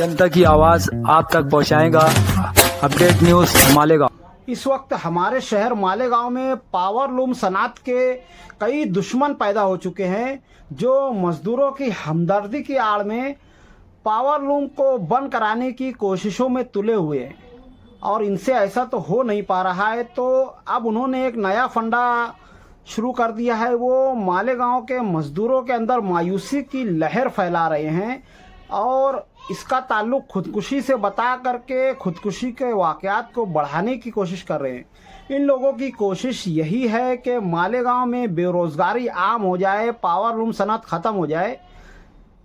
जनता की आवाज आप तक पहुंचाएगा। Update news Malegaon. इस वक्त हमारे शहर मालेगांव में पावर लूम सनात के कई दुश्मन पैदा हो चुके हैं जो मजदूरों की हमदर्दी की आड़ में पावर लूम को बंद कराने की कोशिशों में तुले हुए हैं और इनसे ऐसा तो हो नहीं पा रहा है। तो अब उन्होंने एक नया फंडा शुरू कर दिया है। वो मालेगांव के मजदूरों के अंदर मायूसी की लहर फैला रहे हैं और इसका ताल्लुक खुदकुशी से बता करके खुदकुशी के वाक़यात को बढ़ाने की कोशिश कर रहे हैं। इन लोगों की कोशिश यही है कि मालेगांव में बेरोज़गारी आम हो जाए, पावर लूम सनत ख़त्म हो जाए,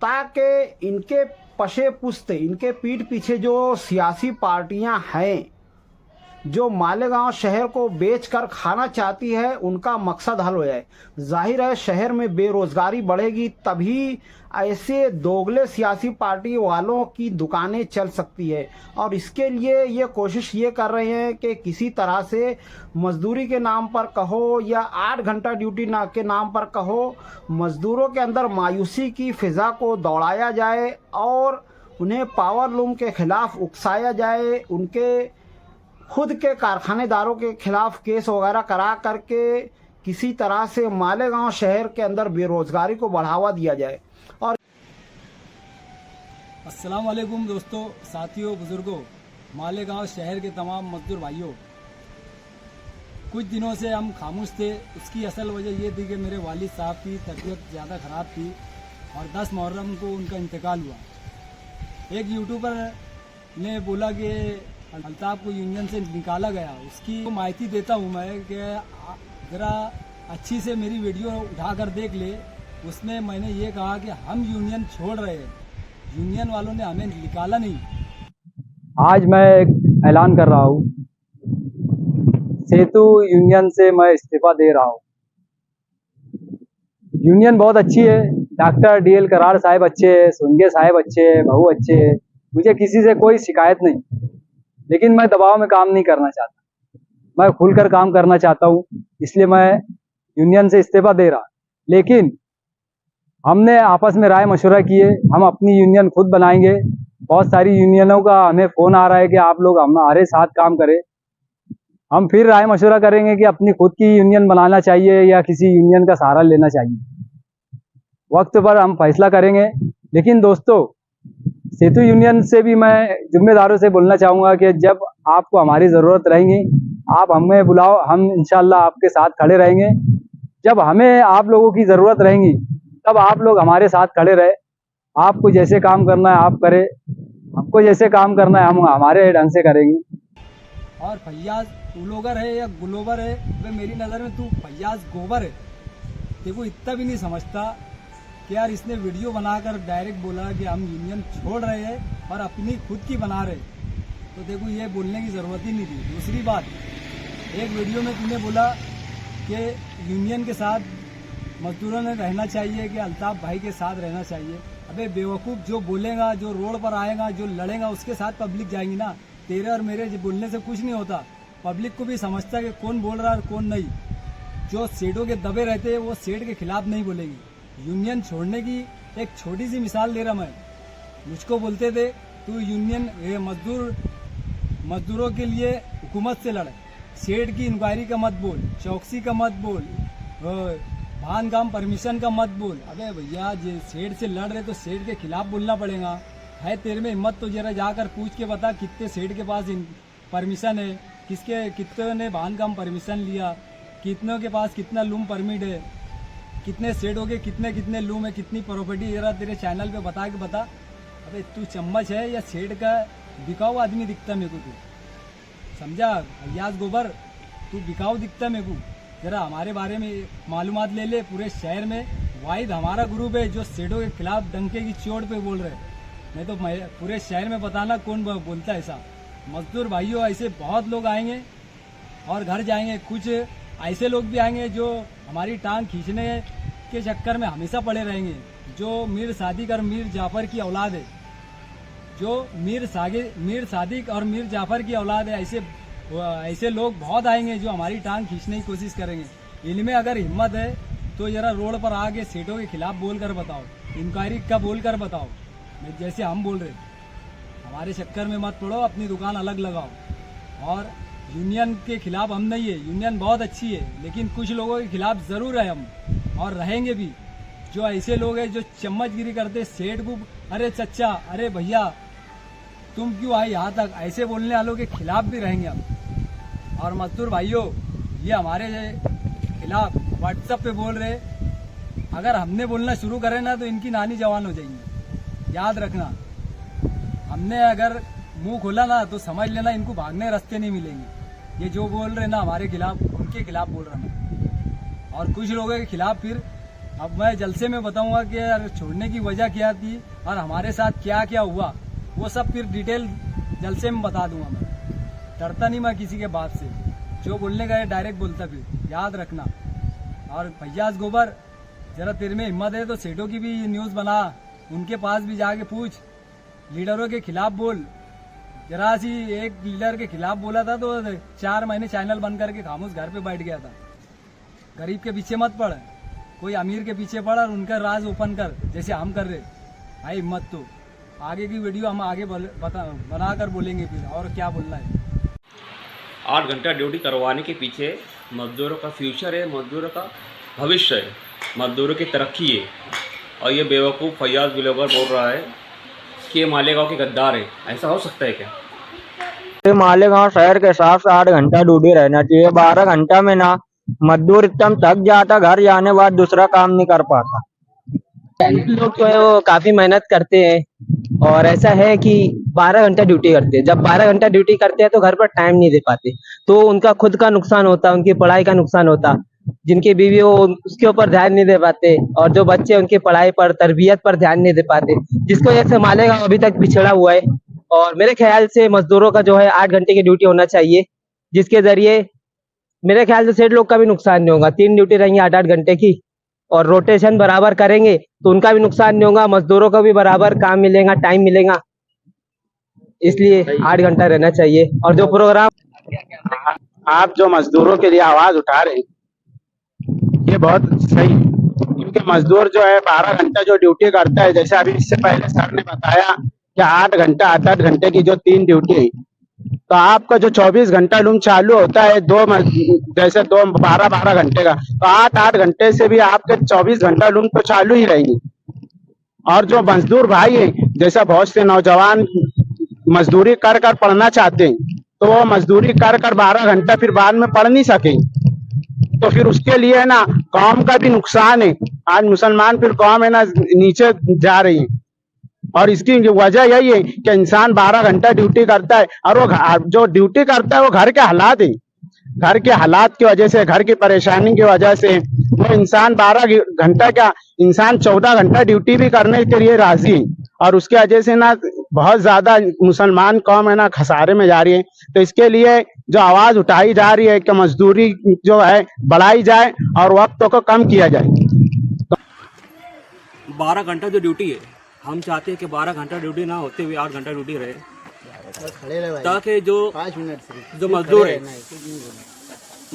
ताकि इनके पशे पुश्त, इनके पीठ पीछे जो सियासी पार्टियां हैं जो मालेगांव शहर को बेचकर खाना चाहती है, उनका मकसद हल हो जाए। जाहिर है शहर में बेरोजगारी बढ़ेगी, तभी ऐसे दोगले सियासी पार्टी वालों की दुकानें चल सकती है। और इसके लिए ये कोशिश ये कर रहे हैं कि किसी तरह से मजदूरी के नाम पर कहो या 8 घंटा ड्यूटी ना के नाम पर कहो, मजदूरों के अंदर मायूसी की फिजा को दौड़ाया जाए और उन्हें पावर लूम के खिलाफ उकसाया जाए। उनके खुद के कारखानेदारों के खिलाफ केस वगैरह करा करके किसी तरह से मालेगांव शहर के अंदर बेरोजगारी को बढ़ावा दिया जाए। और अस्सलाम वालेकुम दोस्तों, साथियों, बुजुर्गों, मालेगांव शहर के तमाम मजदूर भाइयों, कुछ दिनों से हम खामोश थे। उसकी असल वजह ये थी कि मेरे वालिद साहब की तबीयत ज़्यादा ख़राब थी और 10 मुहर्रम को उनका इंतकाल हुआ। एक यूट्यूबर ने बोला कि अल्ताफ को यूनियन से निकाला गया। उसकी माहिती देता हूँ मैं कि ज़रा अच्छी से मेरी वीडियो उठा कर देख ले। उसमें मैंने ये कहा कि हम यूनियन छोड़ रहे हैं, यूनियन वालों ने हमें निकाला नहीं। आज मैं एक ऐलान कर रहा हूँ, सेतु यूनियन से मैं इस्तीफा दे रहा हूँ। यूनियन बहुत अच्छी है, डॉक्टर DL कराड़ साहब अच्छे हैं, सुनगे साहब अच्छे हैं, बहू अच्छे हैं, मुझे किसी से कोई शिकायत नहीं। लेकिन मैं दबाव में काम नहीं करना चाहता, मैं खुलकर काम करना चाहता हूँ, इसलिए मैं यूनियन से इस्तीफा दे रहा। लेकिन हमने आपस में राय मशवरा किए, हम अपनी यूनियन खुद बनाएंगे। बहुत सारी यूनियनों का हमें फ़ोन आ रहा है कि आप लोग हमारे साथ काम करें। हम फिर राय मशवरा करेंगे कि अपनी खुद की यूनियन बनाना चाहिए या किसी यूनियन का सहारा लेना चाहिए। वक्त पर हम फैसला करेंगे। लेकिन दोस्तों, सेतु यूनियन से भी मैं जिम्मेदारों से बोलना चाहूँगा कि जब आपको हमारी ज़रूरत रहेगी, आप हमें बुलाओ, हम इंशाल्लाह आपके साथ खड़े रहेंगे। जब हमें आप लोगों की ज़रूरत रहेगी तब आप लोग हमारे साथ खड़े रहे। आपको जैसे काम करना है आप करें, हमको जैसे काम करना है हम हमारे ढंग से करेंगे। और फैयाज उलोगर है या गुलोबर है, वे मेरी नज़र में तू फैयाज गोबर है। देखो इतना भी नहीं समझता कि यार इसने वीडियो बनाकर डायरेक्ट बोला कि हम यूनियन छोड़ रहे हैं और अपनी खुद की बना रहे। तो देखो ये बोलने की ज़रूरत ही नहीं थी। दूसरी बात, एक वीडियो में तूने बोला कि यूनियन के साथ मजदूरों ने रहना चाहिए, कि अल्ताफ भाई के साथ रहना चाहिए। अबे बेवकूफ़, जो बोलेगा, जो रोड पर आएगा, जो लड़ेगा, उसके साथ पब्लिक जाएंगी ना। तेरे और मेरे बोलने से कुछ नहीं होता। पब्लिक को भी समझता है कि कौन बोल रहा है और कौन नहीं। जो सेठों के दबे रहते हैं वो सेठ के खिलाफ नहीं बोलेगी। यूनियन छोड़ने की एक छोटी सी मिसाल दे रहा मैं। मुझको बोलते थे तू यूनियन मजदूरों के लिए हुकूमत से लड़, सेठ की इंक्वायरी का मत बोल, चौकसी का मत बोल, भान काम परमिशन का मत बोल। अबे भैया, जे सेठ से लड़ रहे तो सेठ के खिलाफ बोलना पड़ेगा। है तेरे में हिम्मत तो जरा जाकर पूछ के बता कितने सेठ के पास परमिशन है, कितने ने भान काम परमिशन लिया, कितनों के पास कितना लूम परमिट है, कितने सेठ के कितने लूम है, कितनी प्रॉपर्टी। जरा तेरे चैनल पे बता के बता। अबे तू चम्मच है या सेठ का बिकाऊ आदमी दिखता मेरे को? तू समझा फैयाज गोबर, तू बिकाऊ दिखता मेरे को। जरा हमारे बारे में मालूमात ले ले। पूरे शहर में वाहिद हमारा ग्रुप है जो सेठों के खिलाफ डंके की चोट पे बोल रहे। नहीं तो पूरे शहर में बताना कौन बोलता है ऐसा। मजदूर भाइयों, ऐसे बहुत लोग आएंगे और घर जाएंगे। कुछ ऐसे लोग भी आएंगे जो हमारी टांग खींचने के चक्कर में हमेशा पड़े रहेंगे, जो मीर सादिक और मीर जाफर की औलाद है, जो मीर सादिक और मीर जाफर की औलाद है। ऐसे लोग बहुत आएंगे जो हमारी टांग खींचने की कोशिश करेंगे। इनमें अगर हिम्मत है तो जरा रोड पर आके सेठों के खिलाफ बोल कर बताओ, इंक्वायरी का बोल कर बताओ, जैसे हम बोल रहे। हमारे चक्कर में मत पड़ो, अपनी दुकान अलग लगाओ। और यूनियन के खिलाफ हम नहीं है, यूनियन बहुत अच्छी है, लेकिन कुछ लोगों के खिलाफ ज़रूर है हम, और रहेंगे भी। जो ऐसे लोग हैं जो चम्मचगिरी करते, सेठ को अरे चचा, अरे भैया तुम क्यों आए यहाँ तक, ऐसे बोलने वालों के खिलाफ भी रहेंगे हम। और मजदूर भाइयों, ये हमारे खिलाफ व्हाट्सएप पे बोल रहे, अगर हमने बोलना शुरू करें ना तो इनकी नानी जवान हो जाएंगी, याद रखना। हमने अगर मुंह खोला ना तो समझ लेना इनको भागने रास्ते नहीं मिलेंगे। ये जो बोल रहे ना हमारे खिलाफ, उनके खिलाफ बोल रहा मैं। और कुछ लोगों के खिलाफ फिर अब मैं जलसे में बताऊंगा कि यार छोड़ने की वजह क्या थी और हमारे साथ क्या क्या हुआ, वो सब फिर डिटेल जलसे में बता दूंगा मैं। डरता नहीं मैं किसी के बात से, जो बोलने का है डायरेक्ट बोलता, फिर याद रखना। और भैयास गोबर, जरा तेरे में हिम्मत है तो सेठों की भी न्यूज़ बना, उनके पास भी जाके पूछ, लीडरों के खिलाफ बोल। जरा सी एक लीडर के खिलाफ बोला था तो 4 महीने चैनल बंद करके खामोश घर पे बैठ गया था। गरीब के पीछे मत पड़, कोई अमीर के पीछे पड़ और उनका राज ओपन कर, जैसे हम कर रहे। भाई हिम्मत तो आगे की वीडियो हम आगे बना कर बोलेंगे फिर, और क्या बोलना है। 8 घंटा ड्यूटी करवाने के पीछे मजदूरों का फ्यूचर है, मजदूरों का भविष्य है, मजदूरों की तरक्की है। और ये बेवकूफ़ फैयाज बिलोबर बोल रहा है कि ये मालेगांव के गद्दार है। ऐसा हो सकता है क्या? ये मालेगांव शहर के हिसाब से 8 घंटा ड्यूटी रहना चाहिए। 12 घंटा में ना मजदूर एकदम थक जाता, घर जाने बाद दूसरा काम नहीं कर पाता। लोग जो है वो काफी मेहनत करते हैं, और ऐसा है कि 12 घंटा ड्यूटी करते हैं। जब 12 घंटा ड्यूटी करते हैं तो घर पर टाइम नहीं दे पाते, तो उनका खुद का नुकसान होता, उनकी पढ़ाई का नुकसान होता। जिनकी बीवी वो उसके ऊपर ध्यान नहीं दे पाते, और जो बच्चे उनकी पढ़ाई पर, तरबियत पर ध्यान नहीं दे पाते, जिसको वजह से मालेगांव अभी तक पिछड़ा हुआ है। और मेरे ख्याल से मजदूरों का जो है 8 घंटे की ड्यूटी होना चाहिए, जिसके जरिए मेरे ख्याल से सेठ लोग का भी नुकसान नहीं होगा। 3 ड्यूटी रहेंगी 8-8 घंटे की, और रोटेशन बराबर करेंगे तो उनका भी नुकसान नहीं होगा, मजदूरों को भी बराबर काम मिलेगा, टाइम मिलेगा। इसलिए 8 घंटा रहना चाहिए। और जो प्रोग्राम आप जो मजदूरों के लिए आवाज उठा रहे हैं, ये बहुत सही है, क्योंकि मजदूर जो है 12 घंटा जो ड्यूटी करता है, जैसे अभी इससे पहले सर ने बताया कि 8 घंटा 8-8 घंटे की जो 3 ड्यूटी है, तो आपका जो 24 घंटा लूम चालू होता है जैसे 12 घंटे का, तो 8-8 घंटे से भी आपके 24 घंटा लूम तो चालू ही रहेंगी। और जो मजदूर भाई है, जैसा बहुत से नौजवान मजदूरी कर कर पढ़ना चाहते हैं, तो वो मजदूरी कर कर 12 घंटा फिर बाद में पढ़ नहीं सके, तो फिर उसके लिए ना कौम का भी नुकसान है। आज मुसलमान फिर कौम है ना नीचे जा रही है, और इसकी वजह यही है कि इंसान 12 घंटा ड्यूटी करता है, और वो जो ड्यूटी करता है वो घर के हालात है, घर के हालात की वजह से, घर की परेशानी की वजह से वो इंसान 12 घंटा क्या, इंसान 14 घंटा ड्यूटी भी करने के लिए राजी है। और उसकी वजह से ना बहुत ज्यादा मुसलमान कौम है ना खसारे में जा रही है। तो इसके लिए जो आवाज उठाई जा रही है कि मजदूरी जो है बढ़ाई जाए और वक्त को कम किया जाए। 12 घंटा जो ड्यूटी है, हम चाहते हैं कि 12 घंटा ड्यूटी ना होते हुए 8 घंटा ड्यूटी रहे, ताकि जो मजदूर है,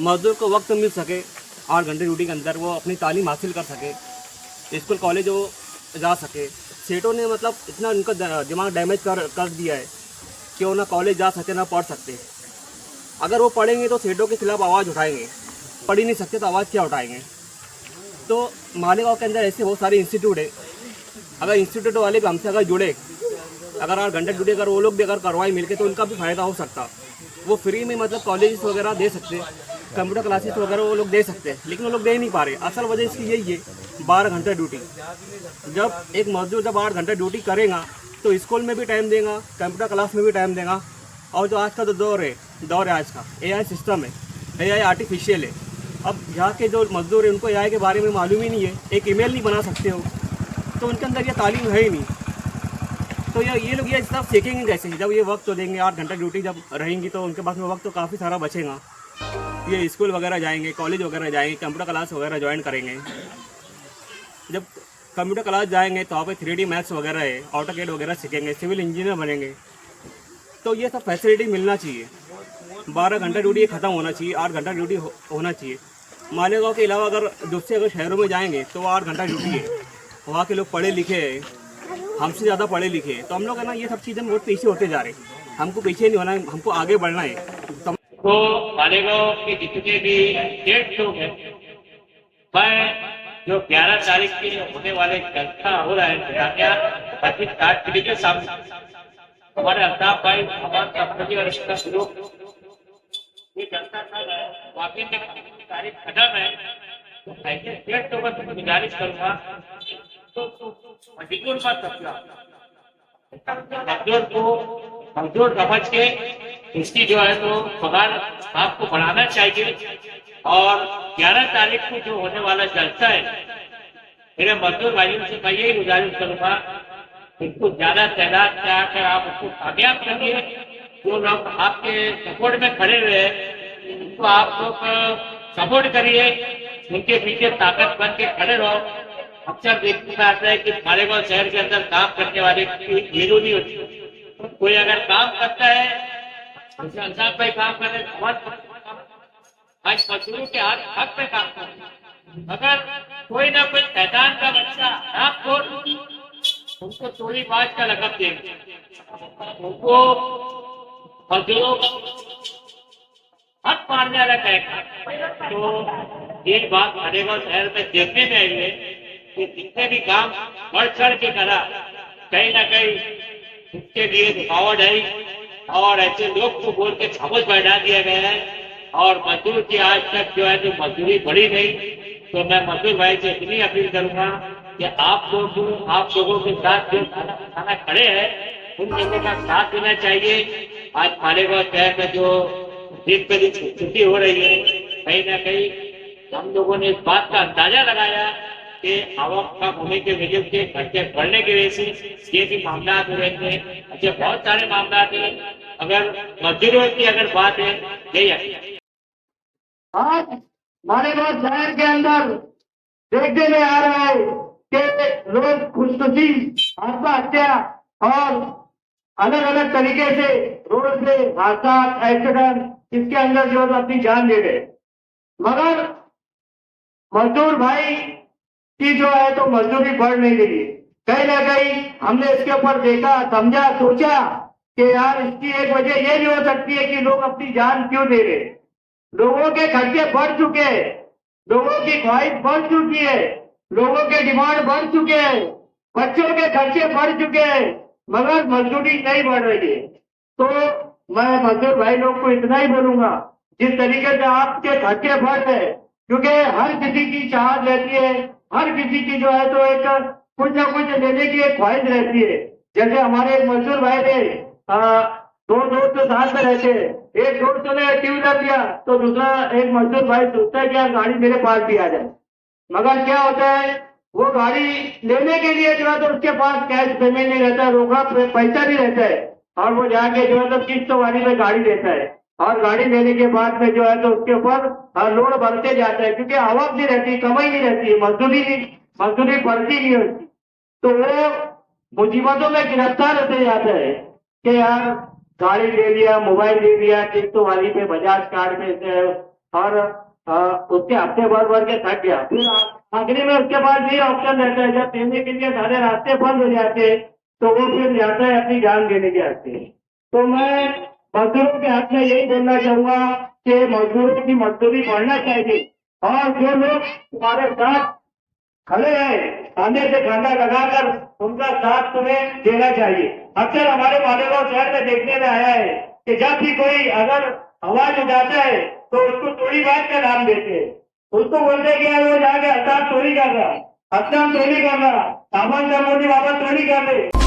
मजदूर को वक्त मिल सके 8 घंटे ड्यूटी के अंदर, वो अपनी तालीम हासिल कर सके, स्कूल कॉलेज वो जा सके। सेठों ने मतलब इतना उनका दिमाग डैमेज कर दिया है कि वो ना कॉलेज जा सके ना पढ़ सकते। अगर वो पढ़ेंगे तो सेठों के खिलाफ आवाज़ उठाएंगे, पढ़ ही नहीं सकते तो आवाज़ क्या उठाएंगे। तो मालेगांव के अंदर ऐसे बहुत सारे इंस्टीट्यूट है, अगर इंस्टीट्यूट वाले भी हमसे अगर जुड़े, अगर 8 घंटे ड्यूटी अगर वो लोग भी अगर करवाई मिलके, तो उनका भी फ़ायदा हो सकता। वो फ्री में मतलब कॉलेज वगैरह दे सकते, कंप्यूटर क्लासेस वगैरह वो लोग दे सकते हैं, लेकिन वो लोग दे नहीं पा रहे। असल वजह इसकी यही है, 12 घंटा ड्यूटी। जब एक मजदूर जब 8 घंटा ड्यूटी करेगा तो स्कूल में भी टाइम देगा, कंप्यूटर क्लास में भी टाइम देगा। और जो आज का जो दौर है आज का AI सिस्टम है, AI आर्टिफिशियल है। अब यहाँ के जो मजदूर हैं उनको AI के बारे में मालूम ही नहीं है, एक ईमेल नहीं बना सकते हो, तो उनके अंदर ये तालीम है ही नहीं। तो ये लोग ये सब सीखेंगे कैसे? जब ये वक्त तो देंगे, 8 घंटा ड्यूटी जब रहेंगी तो उनके पास में वक्त तो काफ़ी सारा बचेगा। ये स्कूल वगैरह जाएंगे, कॉलेज वगैरह जाएंगे, कंप्यूटर क्लास वगैरह ज्वाइन करेंगे। जब कंप्यूटर क्लास जाएंगे तो वहाँ पे 3D मैथ्स वगैरह है, ऑटोकैड वगैरह सीखेंगे, सिविल इंजीनियर बनेंगे। तो ये सब फैसिलिटी मिलना चाहिए। 12 घंटा ड्यूटी ख़त्म होना चाहिए, 8 घंटा ड्यूटी होना चाहिए। मालेगांव के अलावा अगर दूसरे शहरों में जाएंगे तो 8 घंटा ड्यूटी है। वहाँ के लोग पढ़े लिखे हैं, हमसे ज़्यादा पढ़े लिखे हैं, तो हम लोग है ना ये सब चीज़ें बहुत पीछे होते जा रहे हैं। हमको पीछे नहीं होना है, हमको आगे बढ़ना है। तो मालेगांव के जितने भी स्टेट लोग हैं, मैं जो 11 तारीख के होने वाले जलसा हो रहा है 25 के सामने हमारे अल्ताफ भाई, हमारे कंपनी और इसका लोग ये जलसा था वाकई में तारीख खत्म है। तो ऐसे स्टेट लोगों से गुजारिश करूंगा तो मजदूर मत रखना, मजदूर समझ के इसकी जो है तो पगार आपको बढ़ाना चाहिए। और 11 तारीख को जो होने वाला जलसा है, मेरे मजदूर भाइयों से मैं यही गुजारिश करूंगा, इसको ज्यादा तादाद में आकर आप उसको कामयाब करिए। जो लोग आपके सपोर्ट में खड़े हुए हैं उनको आप लोग सपोर्ट करिए, उनके पीछे ताकत बन के खड़े रहो। अक्सर देखने में आता है कि मालेगांव शहर के अंदर काम करने वाले की वैल्यू नहीं होती। कोई अगर काम करता है, अल्ताफ भाई काम कर रहे हैं, आज मजदूरों के हक पे काम कर रहे हैं। अगर कोई ना कोई शैतान का बच्चा आपको उनको चोरी बाज का लकब देंगे, उनको मजदूरों का हक मारने वाला कहेगा। तो ये बात मालेगांव शहर में देखने में आई है कि जितने भी काम बढ़ चढ़ के करा, कहीं ना कहीं उसके लिए रुकावट है और ऐसे लोग को बोल के खामोश बैठा दिया गया है। और मजदूर की आज तक जो है जो मजदूरी बढ़ी नहीं। तो मैं मजदूर भाई से इतनी अपील करूंगा कि आप लोगों के साथ जो खाना खड़े हैं उन लोगों का साथ देना चाहिए। आज मालेगांव शहर में जो दिन पे दिन छुट्टी हो रही है, कहीं ना कहीं हम लोगों ने इस बात का अंदाजा लगाया कि आवक कम होने की वजह से खर्चे बढ़ने की वजह से ये भी मामला हो रहे थे। ऐसे बहुत सारे मामला थे। अगर मजदूरों की अगर बात है, यही है आज मालेगांव शहर के अंदर देखने में आ रहा है कि लोग खुदकुशी, आत्महत्या और अलग अलग तरीके से रोड से हादसा, एक्सीडेंट इसके अंदर जो अपनी जान दे रहे। मगर मजदूर भाई की जो है तो मजदूरी बढ़ नहीं रही। कहीं ना कहीं हमने इसके ऊपर देखा, समझा, सोचा कि यार इसकी एक वजह ये भी हो सकती है कि लोग अपनी जान क्यों दे रहे। लोगों के खर्चे बढ़ चुके हैं, लोगों की ख्वाहिश बढ़ चुकी है, लोगों के डिमांड बढ़ चुके हैं, बच्चों के खर्चे बढ़ चुके हैं, मगर मजदूरी नहीं बढ़ रही है। तो मैं मजदूर भाई लोग को इतना ही बोलूंगा, जिस तरीके से आपके खर्चे बढ़ रहे, क्योंकि हर किसी की चाहत रहती है, हर किसी की जो है तो एक कुछ ना कुछ लेने की एक ख्वाहिश रहती है। जैसे हमारे एक मजदूर भाई थे, दो दोस्त साथ में रहते, एक दोस्त ने टू व्हीलर लिया तो दूसरा एक मजदूर भाई सोचता है कि यार गाड़ी मेरे पास भी आ जाए। मगर क्या होता है, वो गाड़ी लेने के लिए जो है तो उसके पास कैश पेमेंट नहीं रहता है, रोकड़ा पैसा नहीं रहता है, और वो जाके जो है तो किस्त वाली में गाड़ी लेता है। और गाड़ी लेने के बाद में जो है तो उसके ऊपर लोड बढ़ते जाता है, क्योंकि आवक नहीं रहती, कमाई नहीं रहती, मजदूरी बढ़ती नहीं होती। तो वो मुसीबतों में गिरफ्तार होते जाता है कि यार गाड़ी ले लिया, मोबाइल ले लिया, किस्त वाली पे, बजाज कार्ड पे, और उसके हफ्ते भर के थक गया। फिर आखिरी में उसके पास ये ऑप्शन रहता है, जब देने के लिए सारे रास्ते बंद हो जाते हैं तो वो फिर जाता है अपनी जान देने के रास्ते। तो मैं मजदूरों के हाथ में यही बोलना चाहूंगा कि मजदूरों की मजदूरी बढ़ना चाहिए, और जो लोग तुम्हारे साथ खड़े हैं खाने से खाना लगाकर उनका साथ तुम्हें देना चाहिए। अक्सर हमारे मालेगांव शहर में देखने में आया है कि जब भी कोई अगर आवाज उठाता है तो उसको चोरी बाज का नाम देते हैं, उसको बोलते कि यार वो जाके हस्ताब चोरी कर रहा, हस्ताब चोरी कर रहा, सामान सामग्री वापस चोरी कर रहे।